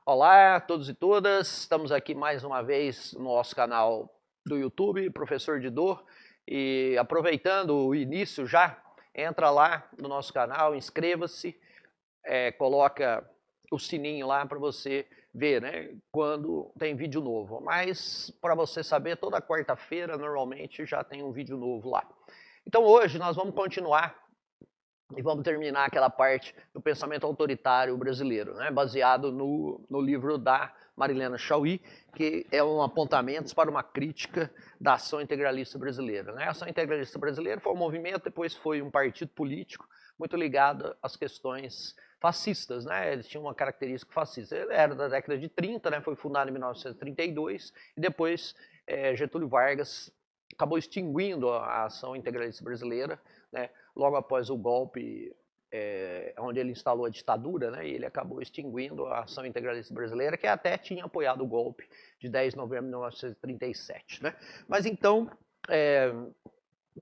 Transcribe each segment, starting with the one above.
Olá a todos e todas, estamos aqui mais uma vez no nosso canal do YouTube, Professor Didô, e aproveitando o início já, entra lá no nosso canal, inscreva-se, coloca o sininho lá para você ver, né, quando tem vídeo novo. Mas para você saber, toda quarta-feira normalmente já tem um vídeo novo lá. Então hoje nós vamos continuar e vamos terminar aquela parte do pensamento autoritário brasileiro, né, baseado no livro da Marilena Chaui, que é um apontamento para uma crítica da ação integralista brasileira. Né? A ação integralista brasileira foi um movimento, depois foi um partido político muito ligado às questões fascistas, né? Eles tinham uma característica fascista. Ele era da década de 30, né? Foi fundado em 1932 e depois Getúlio Vargas acabou extinguindo a ação integralista brasileira, né? Logo após o golpe onde ele instalou a ditadura, né, ele acabou extinguindo a ação integralista brasileira, que até tinha apoiado o golpe de 10 de novembro de 1937. Né? Mas então,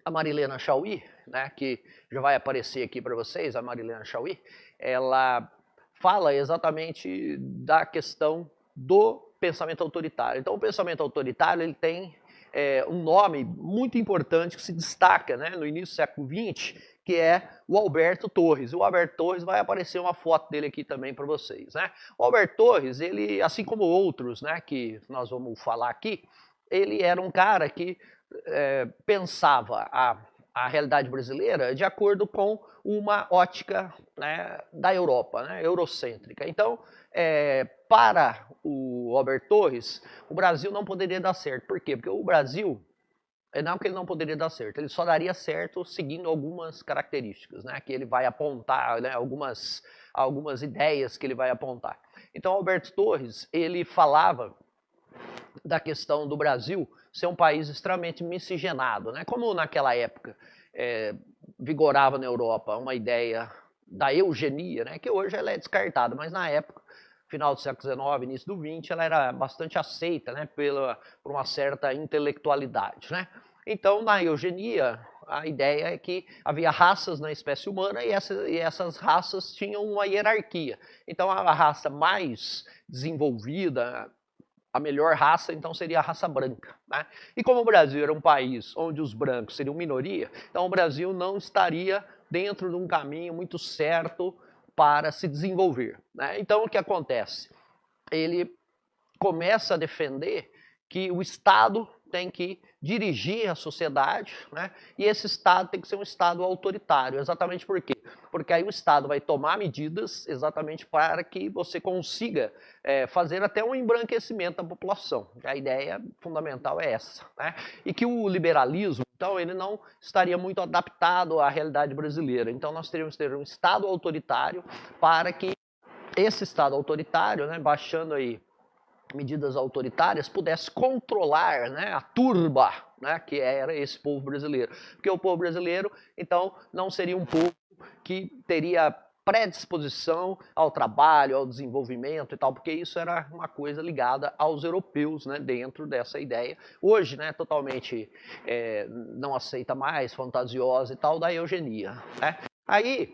a Marilena Chaui, né, que já vai aparecer aqui para vocês, a Marilena Chaui, ela fala exatamente da questão do pensamento autoritário. Então, o pensamento autoritário ele tem um nome muito importante que se destaca, né, no início do século XX, que é o Alberto Torres. O Alberto Torres vai aparecer uma foto dele aqui também para vocês. Né? O Alberto Torres, ele, assim como outros, né, que nós vamos falar aqui, ele era um cara que pensava a realidade brasileira de acordo com uma ótica, né, da Europa, né, eurocêntrica. Então, para o Albert Torres, o Brasil não poderia dar certo. Por quê? Porque o Brasil, não que ele não poderia dar certo, ele só daria certo seguindo algumas características, né, que ele vai apontar, né, algumas ideias que ele vai apontar. Então, Alberto Torres, ele falava da questão do Brasil ser um país extremamente miscigenado, né? Como naquela época vigorava na Europa uma ideia da eugenia, né? Que hoje ela é descartada, mas na época, final do século XIX, início do XX, ela era bastante aceita, né? Por uma certa intelectualidade, né? Então, na eugenia, a ideia é que havia raças na espécie humana e essas raças tinham uma hierarquia. Então, a raça mais desenvolvida, a melhor raça, então, seria a raça branca. Né? E como o Brasil era um país onde os brancos seriam minoria, então o Brasil não estaria dentro de um caminho muito certo para se desenvolver. Né? Então, o que acontece? Ele começa a defender que o Estado tem que dirigir a sociedade, né? E esse Estado tem que ser um Estado autoritário. Exatamente por quê? Porque aí o Estado vai tomar medidas exatamente para que você consiga fazer até um embranquecimento da população. A ideia fundamental é essa. Né? E que o liberalismo, então, ele não estaria muito adaptado à realidade brasileira. Então, nós teríamos que ter um Estado autoritário para que esse Estado autoritário, né, baixando aí medidas autoritárias, pudesse controlar, né, a turba, né, que era esse povo brasileiro. Porque o povo brasileiro, então, não seria um povo que teria predisposição ao trabalho, ao desenvolvimento e tal, porque isso era uma coisa ligada aos europeus, né, dentro dessa ideia. Hoje, né, totalmente não aceita mais, fantasiosa e tal, da eugenia. Né? Aí,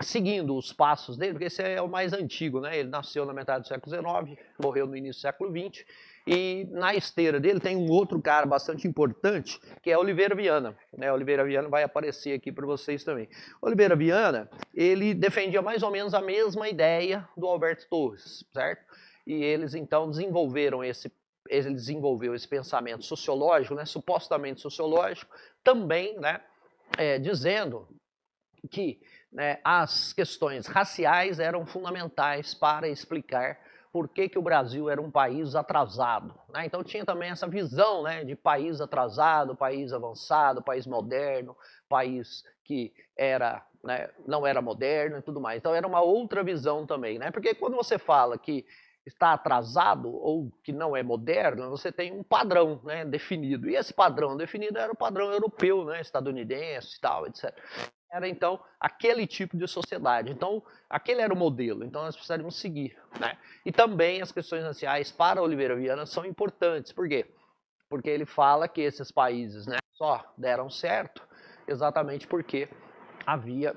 seguindo os passos dele, porque esse é o mais antigo, né? Ele nasceu na metade do século XIX, morreu no início do século XX, e na esteira dele tem um outro cara bastante importante, que é Oliveira Viana. Né? Oliveira Viana vai aparecer aqui para vocês também. Oliveira Viana, ele defendia mais ou menos a mesma ideia do Alberto Torres, certo? E eles então ele desenvolveu esse pensamento sociológico, né? Supostamente sociológico, também, né? Dizendo que, né, as questões raciais eram fundamentais para explicar por que o Brasil era um país atrasado. Né? Então tinha também essa visão, né, de país atrasado, país avançado, país moderno, país que era, né, não era moderno e tudo mais. Então era uma outra visão também. Né? Porque quando você fala que está atrasado ou que não é moderno, você tem um padrão, né, definido. E esse padrão definido era o padrão europeu, né, estadunidense e tal, etc. Era então aquele tipo de sociedade. Então, aquele era o modelo. Então, nós precisaríamos seguir. Né? E também as questões raciais para Oliveira Viana são importantes. Por quê? Porque ele fala que esses países, né, só deram certo exatamente porque havia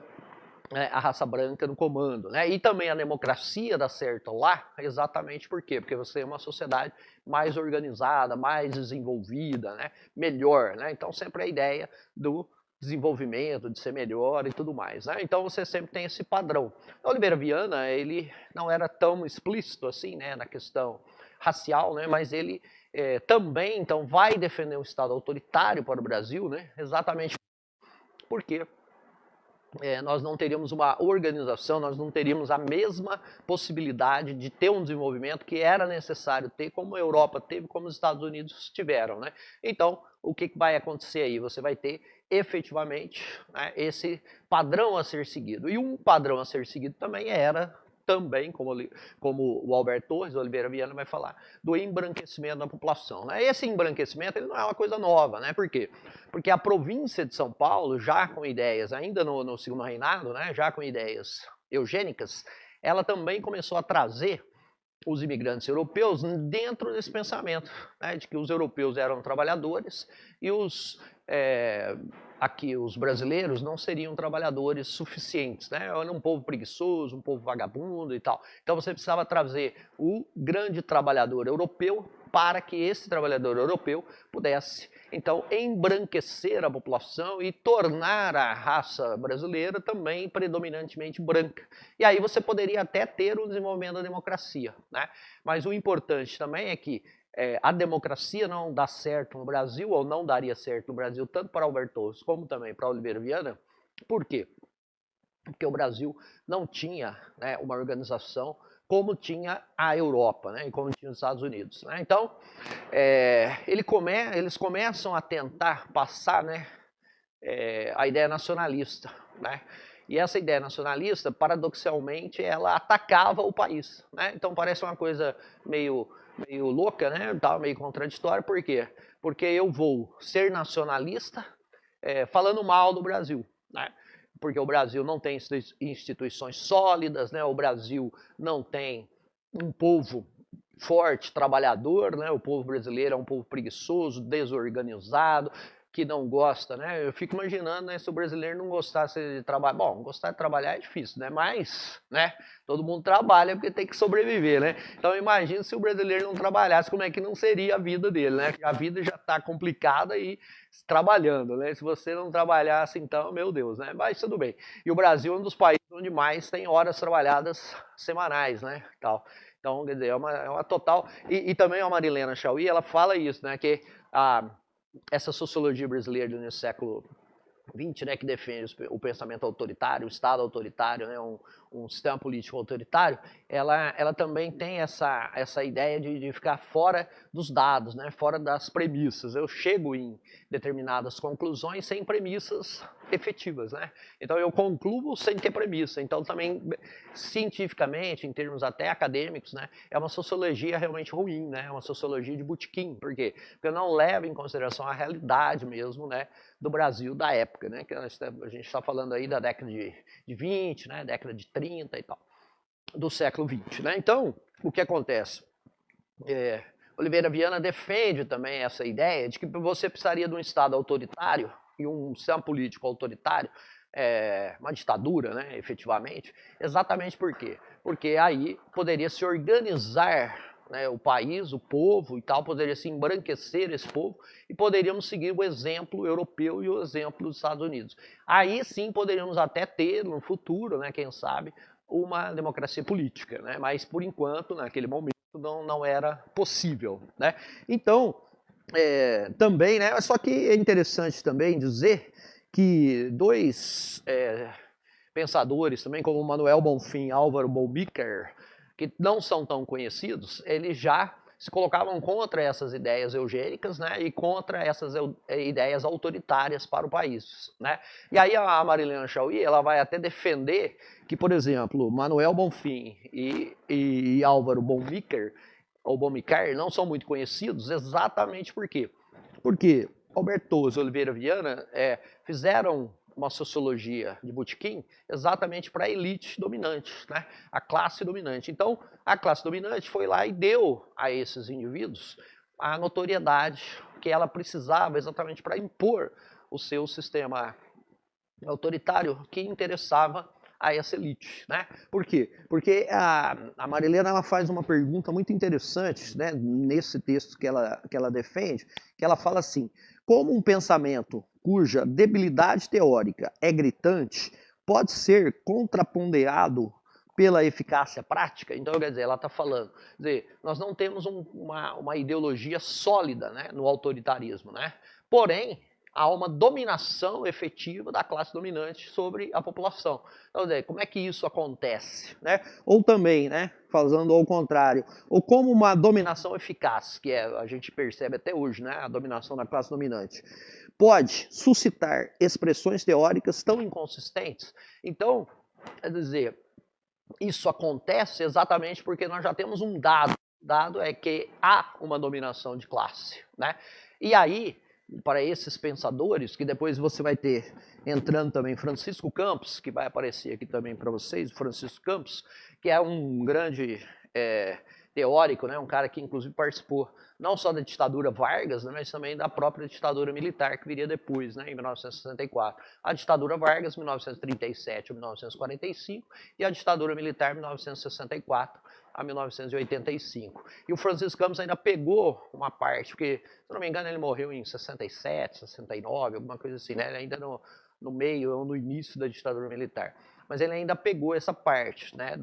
a raça branca no comando, né? E também a democracia dá certo lá, exatamente por quê? Porque você é uma sociedade mais organizada, mais desenvolvida, né? Melhor, né? Então sempre a ideia do desenvolvimento, de ser melhor e tudo mais, né? Então você sempre tem esse padrão. O Oliveira Viana, ele não era tão explícito assim, né, na questão racial, né? Mas ele também, então, vai defender um Estado autoritário para o Brasil, né? Exatamente porque nós não teríamos uma organização, nós não teríamos a mesma possibilidade de ter um desenvolvimento que era necessário ter, como a Europa teve, como os Estados Unidos tiveram, né? Então, o que vai acontecer aí? Você vai ter efetivamente, né, esse padrão a ser seguido. E um padrão a ser seguido também era também, como o Alberto Torres, o Oliveira Viana vai falar, do embranquecimento da população, né? Esse embranquecimento ele não é uma coisa nova, né? Por quê? Porque a província de São Paulo, já com ideias, ainda no segundo reinado, né, já com ideias eugênicas, ela também começou a trazer os imigrantes europeus dentro desse pensamento, né, de que os europeus eram trabalhadores e aqui os brasileiros não seriam trabalhadores suficientes, né? Era um povo preguiçoso, um povo vagabundo e tal. Então você precisava trazer o grande trabalhador europeu para que esse trabalhador europeu pudesse, então, embranquecer a população e tornar a raça brasileira também predominantemente branca. E aí você poderia até ter o desenvolvimento da democracia, né? Mas o importante também é que a democracia não dá certo no Brasil, ou não daria certo no Brasil, tanto para Alberto Torres como também para Oliveira Viana. Por quê? Porque o Brasil não tinha, né, uma organização como tinha a Europa, né, e como tinha os Estados Unidos, né? Então, eles começam a tentar passar, né, a ideia nacionalista, né? E essa ideia nacionalista, paradoxalmente, ela atacava o país, né? Então parece uma coisa meio louca, né? Meio contraditória, por quê? Porque eu vou ser nacionalista falando mal do Brasil, né? Porque o Brasil não tem instituições sólidas, né? O Brasil não tem um povo forte, trabalhador, né? O povo brasileiro é um povo preguiçoso, desorganizado, que não gosta, né? Eu fico imaginando, né, se o brasileiro não gostasse de trabalhar. Bom, gostar de trabalhar é difícil, né? Mas, né, todo mundo trabalha porque tem que sobreviver, né? Então imagina se o brasileiro não trabalhasse, como é que não seria a vida dele, né? A vida já está complicada e trabalhando, né? Se você não trabalhasse, então, meu Deus, né? Mas tudo bem. E o Brasil é um dos países onde mais tem horas trabalhadas semanais, né? Tal. Então, quer dizer, é uma total... E também a Marilena Chauí, ela fala isso, né? Que essa sociologia brasileira no século XX, né, que defende o pensamento autoritário, o Estado autoritário, né, um sistema político autoritário, ela também tem essa ideia de ficar fora dos dados, né, fora das premissas. Eu chego em determinadas conclusões sem premissas efetivas, né? Então eu concluo sem ter premissa. Então também cientificamente, em termos até acadêmicos, né, é uma sociologia realmente ruim, né? É uma sociologia de botequim. Por quê? Porque não leva em consideração a realidade mesmo, né, do Brasil da época, né? Que a gente está falando aí da década de 20, né, década de 30 e tal, do século 20, né? Então, o que acontece? Oliveira Viana defende também essa ideia de que você precisaria de um Estado autoritário e um sistema político autoritário, uma ditadura, né, efetivamente, exatamente por quê? Porque aí poderia se organizar, né, o país, o povo e tal, poderia se embranquecer esse povo e poderíamos seguir o exemplo europeu e o exemplo dos Estados Unidos. Aí sim poderíamos até ter no futuro, né, quem sabe, uma democracia política, né? Mas por enquanto, naquele momento, não era possível, né? Então, também, né? Só que é interessante também dizer que dois pensadores também, como Manuel Bonfim e Álvaro Boulmicher, que não são tão conhecidos, eles já se colocavam contra essas ideias eugênicas, né, e contra essas ideias autoritárias para o país, né. E aí a Marilena Chauí, ela vai até defender que, por exemplo, Manuel Bonfim e Álvaro Boulmicher, ou Boulmicher, não são muito conhecidos, exatamente por quê? Porque Alberto Torres e Oliveira Viana fizeram uma sociologia de botequim exatamente para a elite dominante, né? A classe dominante. Então, a classe dominante foi lá e deu a esses indivíduos a notoriedade que ela precisava exatamente para impor o seu sistema autoritário que interessava a essa elite, né? Por quê? Porque a Marilena ela faz uma pergunta muito interessante, né, nesse texto que ela defende, que ela fala assim, como um pensamento cuja debilidade teórica é gritante pode ser contraponderado pela eficácia prática? Então, quer dizer, ela está falando, quer dizer, nós não temos uma ideologia sólida, né, no autoritarismo, né? Porém, há uma dominação efetiva da classe dominante sobre a população. Então, como é que isso acontece? Né? Ou também, né, falando ao contrário, ou como uma dominação eficaz, que a gente percebe até hoje, né, a dominação da classe dominante, pode suscitar expressões teóricas tão inconsistentes. Então, quer dizer, isso acontece exatamente porque nós já temos um dado. O dado é que há uma dominação de classe, né? E aí, para esses pensadores, que depois você vai ter entrando também Francisco Campos, que vai aparecer aqui também para vocês, Francisco Campos, que é um grande teórico, né? Um cara que inclusive participou não só da ditadura Vargas, né, mas também da própria ditadura militar que viria depois, né, em 1964. A ditadura Vargas, 1937 a 1945, e a ditadura militar, 1964 a 1985. E o Francisco Campos ainda pegou uma parte, porque, se não me engano, ele morreu em 67, 69, alguma coisa assim, né, ainda no meio ou no início da ditadura militar. Mas ele ainda pegou essa parte, né,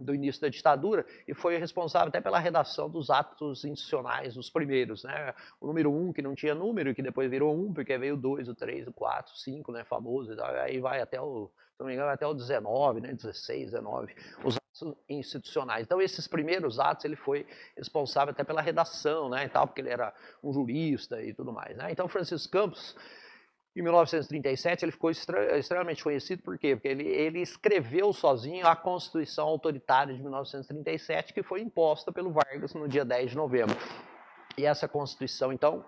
do início da ditadura e foi responsável até pela redação dos atos institucionais, os primeiros, né? O número 1, que não tinha número, que depois virou 1, porque veio o 2, o 3, o 4, o 5, né, famoso, aí vai até o, se não me engano, até o 19, né, 16, 19, os atos institucionais. Então, esses primeiros atos, ele foi responsável até pela redação, né, e tal, porque ele era um jurista e tudo mais, né? Então, Francisco Campos, em 1937, ele ficou extremamente conhecido, por quê? Porque ele escreveu sozinho a Constituição Autoritária de 1937, que foi imposta pelo Vargas no dia 10 de novembro. E essa Constituição, então,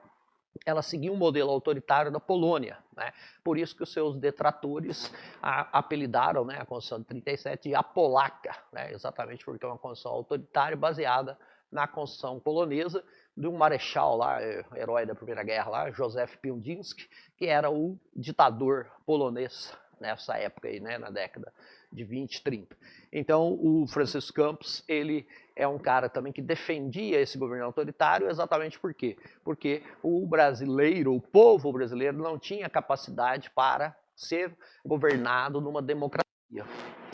ela seguia um modelo autoritário da Polônia, né? Por isso que os seus detratores apelidaram, né, a Constituição de 37 de a polaca, né? Exatamente porque é uma Constituição autoritária baseada na Constituição polonesa, de um marechal lá, herói da Primeira Guerra lá, Józef Piłsudski, que era o ditador polonês nessa época aí, né, na década de 20, 30. Então, o Francisco Campos, ele é um cara também que defendia esse governo autoritário, exatamente por quê? Porque o brasileiro, o povo brasileiro, não tinha capacidade para ser governado numa democracia.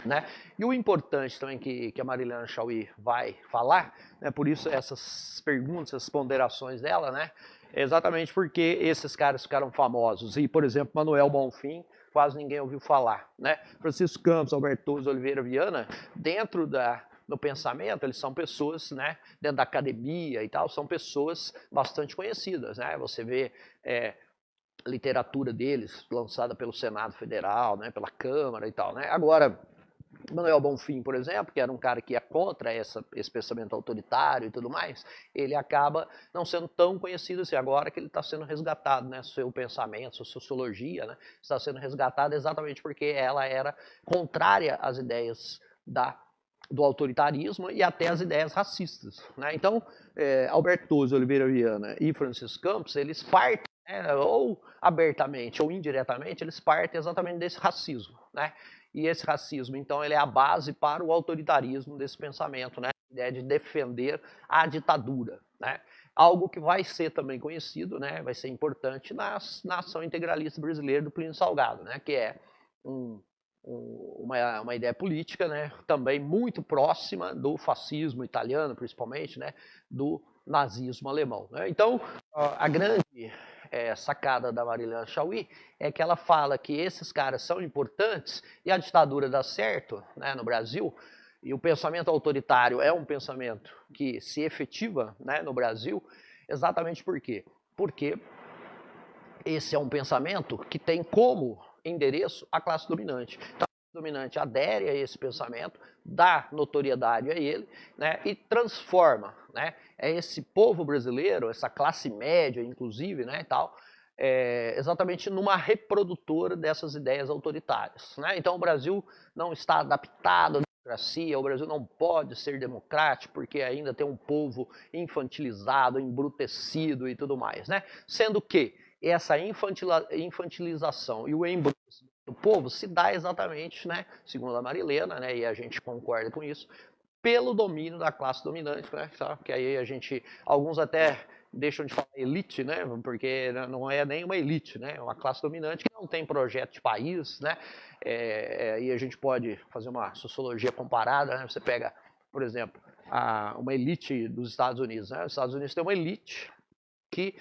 Né? E o importante também que a Marilena Chaui vai falar, né, por isso essas perguntas, essas ponderações dela, né, é exatamente porque esses caras ficaram famosos. E, por exemplo, Manuel Bonfim, quase ninguém ouviu falar. Né? Francisco Campos, Albertoso, Oliveira Viana, dentro do pensamento, eles são pessoas, né, dentro da academia e tal, são pessoas bastante conhecidas. Né? Você vê literatura deles lançada pelo Senado Federal, né, pela Câmara e tal. Né? Agora, Manuel Bonfim, por exemplo, que era um cara que ia contra esse pensamento autoritário e tudo mais, ele acaba não sendo tão conhecido assim. Agora que ele está sendo resgatado, né? Seu pensamento, sua sociologia, né? Está sendo resgatado exatamente porque ela era contrária às ideias do autoritarismo e até às ideias racistas. Né? Então, Albertoso, Oliveira Viana e Francisco Campos, eles partem, né, ou abertamente ou indiretamente, eles partem exatamente desse racismo. Né? E esse racismo, então, ele é a base para o autoritarismo desse pensamento, né? A ideia de defender a ditadura, né? Algo que vai ser também conhecido, né? Vai ser importante na ação integralista brasileira do Plínio Salgado, né? Que é uma ideia política, né? Também muito próxima do fascismo italiano, principalmente, né? Do nazismo alemão. Né? Então, a grande sacada da Marilena Chaui é que ela fala que esses caras são importantes e a ditadura dá certo, né, no Brasil, e o pensamento autoritário é um pensamento que se efetiva, né, no Brasil, exatamente por quê? Porque esse é um pensamento que tem como endereço a classe dominante. Então, a classe dominante adere a esse pensamento, dá notoriedade a ele, né, e transforma, né, esse povo brasileiro, essa classe média, inclusive, né, e tal, exatamente numa reprodutora dessas ideias autoritárias. Né? Então, o Brasil não está adaptado à democracia, o Brasil não pode ser democrático porque ainda tem um povo infantilizado, embrutecido e tudo mais. Né? Sendo que essa infantilização e o embrutecimento do do povo se dá exatamente, né, segundo a Marilena, né, e a gente concorda com isso, pelo domínio da classe dominante, né, que aí alguns até deixam de falar elite, né, porque não é nem uma elite, né, é uma classe dominante que não tem projeto de país, né, e a gente pode fazer uma sociologia comparada, né, você pega, por exemplo, uma elite dos Estados Unidos, né, os Estados Unidos tem uma elite que,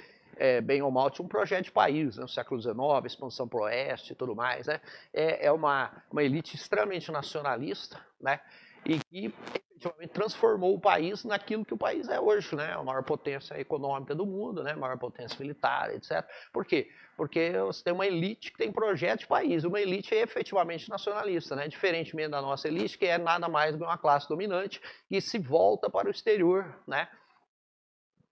bem ou mal, tinha um projeto de país, né, no século XIX, expansão para o oeste e tudo mais, né, é uma elite extremamente nacionalista, né, e que efetivamente transformou o país naquilo que o país é hoje, né? A maior potência econômica do mundo, né? A maior potência militar, etc. Por quê? Porque você tem uma elite que tem projeto de país, uma elite efetivamente nacionalista, né? Diferentemente da nossa elite, que é nada mais do que uma classe dominante que se volta para o exterior, né?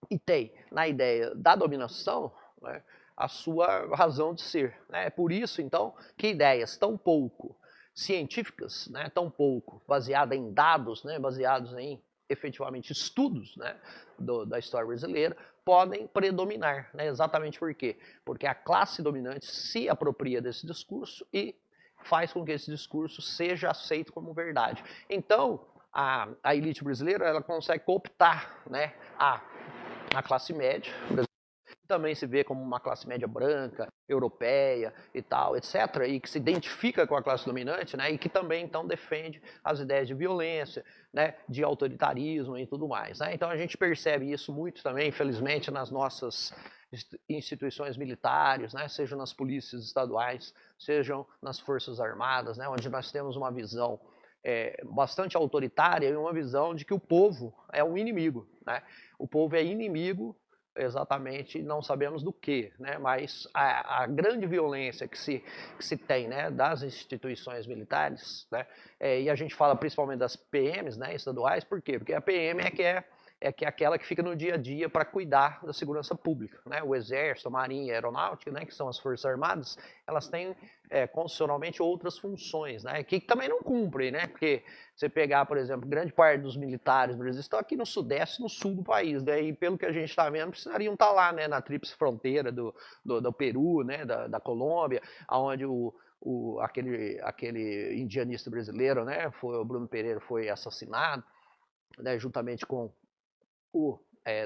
E tem, na ideia da dominação, né, a sua razão de ser. Né? É por isso, então, que ideias tão pouco científicas, né, tão pouco baseadas em dados, né, baseados em efetivamente estudos, né, da história brasileira, podem predominar. Né? Exatamente por quê? Porque a classe dominante se apropria desse discurso e faz com que esse discurso seja aceito como verdade. Então, a elite brasileira ela consegue cooptar, né, a classe média, também se vê como uma classe média branca, europeia e tal, etc., e que se identifica com a classe dominante, né, e que também, então, defende as ideias de violência, né, de autoritarismo e tudo mais. Né? Então a gente percebe isso muito também, infelizmente, nas nossas instituições militares, né, sejam nas polícias estaduais, sejam nas forças armadas, né, onde nós temos uma visão bastante autoritária e uma visão de que o povo é o inimigo. Né? O povo é inimigo exatamente, não sabemos do que, né? Mas a grande violência que se tem, né, das instituições militares, né, e a gente fala principalmente das PMs, né, estaduais, por quê? Porque a PM é aquela que fica no dia a dia para cuidar da segurança pública. Né? O Exército, a Marinha e a Aeronáutica, né, que são as Forças Armadas, elas têm constitucionalmente outras funções, né, que também não cumprem, né, porque você pegar, por exemplo, grande parte dos militares brasileiros estão aqui no sudeste e no sul do país, né, e pelo que a gente está vendo, precisariam estar lá, né, na tríplice fronteira do Peru, né, da Colômbia, onde aquele indianista brasileiro, né, o Bruno Pereira, foi assassinado, né, juntamente com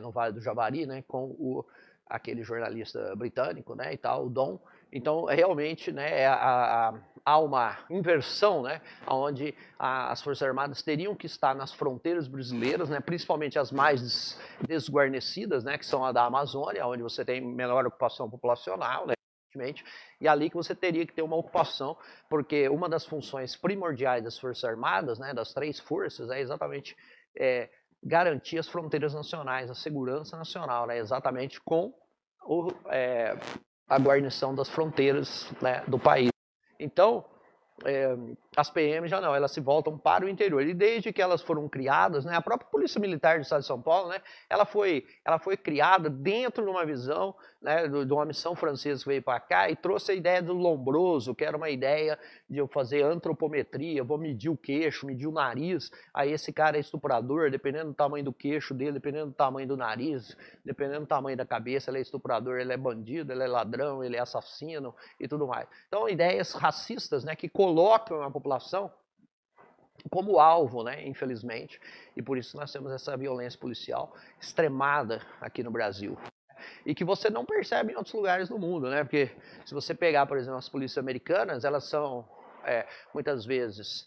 no Vale do Javari, né, com aquele jornalista britânico, né, e tal, o Dom. Então, realmente, né, há uma inversão, né, onde as Forças Armadas teriam que estar nas fronteiras brasileiras, né, principalmente as mais desguarnecidas, né, que são a da Amazônia, onde você tem menor ocupação populacional, né, e ali que você teria que ter uma ocupação, porque uma das funções primordiais das Forças Armadas, né, das três forças, é exatamente garantir as fronteiras nacionais, a segurança nacional, né, exatamente com a guarnição das fronteiras, né, do país. Então, as PMs já não, elas se voltam para o interior. E desde que elas foram criadas, né, a própria Polícia Militar do Estado de São Paulo, né, ela foi criada dentro de uma visão, né, de uma missão francesa que veio para cá e trouxe a ideia do lombroso, que era uma ideia de eu fazer antropometria, vou medir o queixo, medir o nariz, aí esse cara é estuprador, dependendo do tamanho do queixo dele, dependendo do tamanho do nariz, dependendo do tamanho da cabeça, ele é estuprador, ele é bandido, ele é ladrão, ele é assassino e tudo mais. Então, ideias racistas, né, que colocam a população como alvo, né, infelizmente, e por isso nós temos essa violência policial extremada aqui no Brasil. E que você não percebe em outros lugares do mundo, né? Porque se você pegar, por exemplo, as polícias americanas, elas são muitas vezes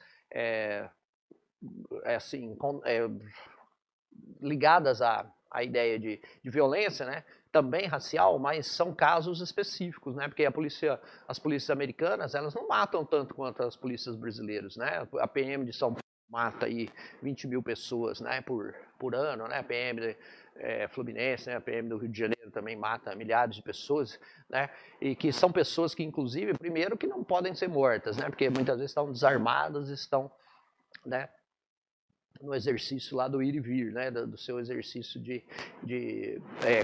ligadas à ideia de violência, né? Também racial, mas são casos específicos, né? Porque as polícias americanas, elas não matam tanto quanto as polícias brasileiras, né? A PM de São Paulo mata aí 20 mil pessoas, né, por ano, né? A PM Fluminense, né? A PM do Rio de Janeiro também mata milhares de pessoas, né? E que são pessoas que, inclusive, primeiro que não podem ser mortas, né? Porque muitas vezes estão desarmadas, estão, né, no exercício lá do ir e vir, né, do seu exercício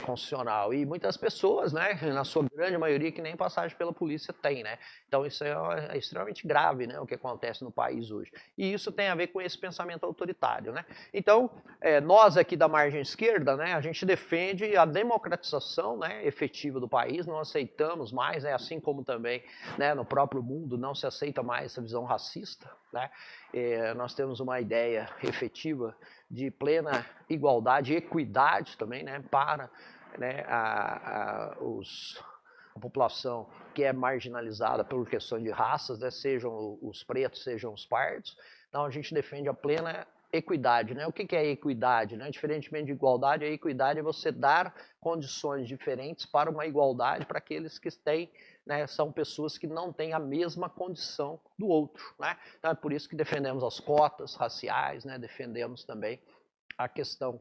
constitucional. E muitas pessoas, né, na sua grande maioria, que nem passagem pela polícia tem, né. Então isso é extremamente grave, né, o que acontece no país hoje. E isso tem a ver com esse pensamento autoritário, né. Então, nós aqui da margem esquerda, né, a gente defende a democratização, né, efetiva do país, não aceitamos mais, né, assim como também, né, no próprio mundo não se aceita mais essa visão racista, né. Nós temos uma ideia efetiva de plena igualdade e equidade também, né, para, né, a população que é marginalizada por questões de raças, né, sejam os pretos, sejam os pardos. Então a gente defende a plena equidade, né? O que é equidade, né? Diferentemente de igualdade, a equidade é você dar condições diferentes para uma igualdade para aqueles que têm, né, são pessoas que não têm a mesma condição do outro, né? Então é por isso que defendemos as cotas raciais, né? Defendemos também a questão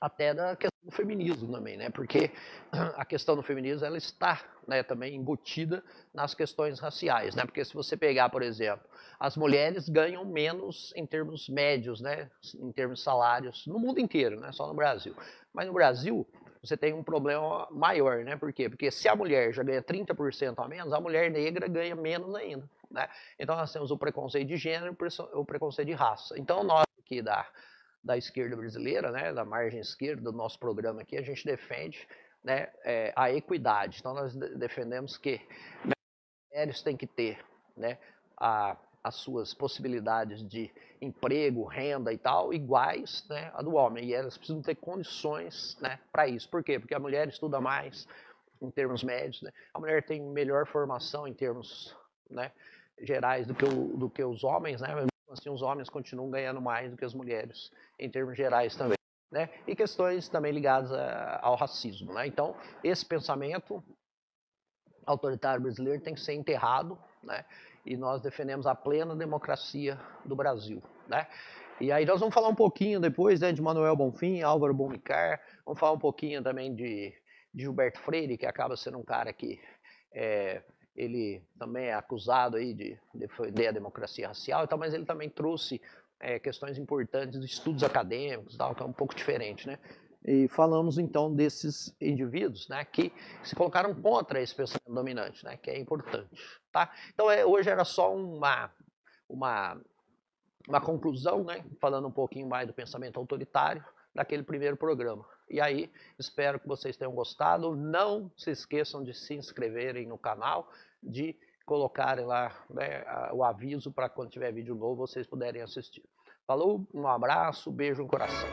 até da questão do feminismo também, né? Porque a questão do feminismo ela está, né, também embutida nas questões raciais, né? Porque se você pegar, por exemplo, as mulheres ganham menos em termos médios, né? Em termos de salários, no mundo inteiro, não é só no Brasil. Mas no Brasil você tem um problema maior, né? Por quê? Porque se a mulher já ganha 30% a menos, a mulher negra ganha menos ainda, né? Então nós temos o preconceito de gênero e o preconceito de raça. Então nós aqui da esquerda brasileira, né, da margem esquerda do nosso programa aqui, a gente defende, né, a equidade. Então nós defendemos que mulheres têm que ter, né, as suas possibilidades de emprego, renda e tal, iguais, né, a do homem. E elas precisam ter condições, né, para isso. Por quê? Porque a mulher estuda mais em termos médios, né? A mulher tem melhor formação em termos, né, gerais do que os homens, né? Assim, os homens continuam ganhando mais do que as mulheres, em termos gerais também, né? E questões também ligadas ao racismo, né? Então, esse pensamento autoritário brasileiro tem que ser enterrado, né? E nós defendemos a plena democracia do Brasil, né? E aí nós vamos falar um pouquinho depois, né, de Manuel Bonfim, Álvaro Bonmicar, vamos falar um pouquinho também de Gilberto Freire, que acaba sendo um cara que ele também é acusado aí de defender a democracia racial, então, mas ele também trouxe questões importantes de estudos acadêmicos, tal, que é um pouco diferente, né? E falamos então desses indivíduos, né, que se colocaram contra esse pensamento dominante, né, que é importante, tá? Então hoje era só uma conclusão, né, falando um pouquinho mais do pensamento autoritário daquele primeiro programa. E aí, espero que vocês tenham gostado. Não se esqueçam de se inscreverem no canal, de colocarem lá, né, o aviso para quando tiver vídeo novo vocês puderem assistir. Falou, um abraço, beijo no coração.